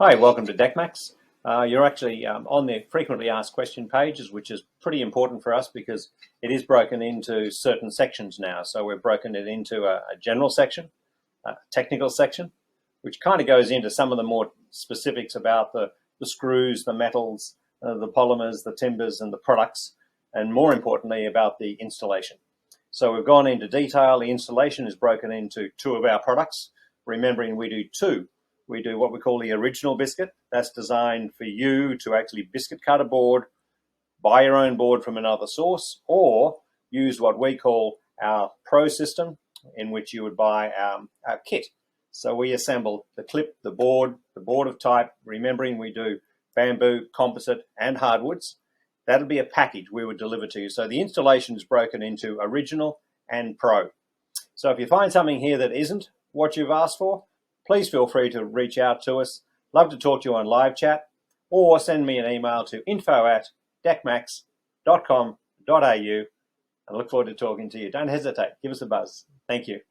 Hi, welcome to DeckMax. You're actually on the frequently asked question pages, which is pretty important for us because it is broken into certain sections now. So we've broken it into a general section, a technical section, which kind of goes into some of the more specifics about the screws, the metals, the polymers, the timbers, and the products, and more importantly about the installation. So we've gone into detail. The installation is broken into two of our products, remembering we do two. We do what we call the original biscuit. That's designed for you to actually biscuit cut a board, buy your own board from another source, or use what we call our Pro system, in which you would buy our kit. So we assemble the clip, the board of type, remembering we do bamboo, composite, and hardwoods. That'll be a package we would deliver to you. So the installation is broken into original and Pro. So if you find something here that isn't what you've asked for, please feel free to reach out to us. Love to talk to you on live chat, or send me an email to info@deckmax.com.au. I look forward to talking to you. Don't hesitate. Give us a buzz. Thank you.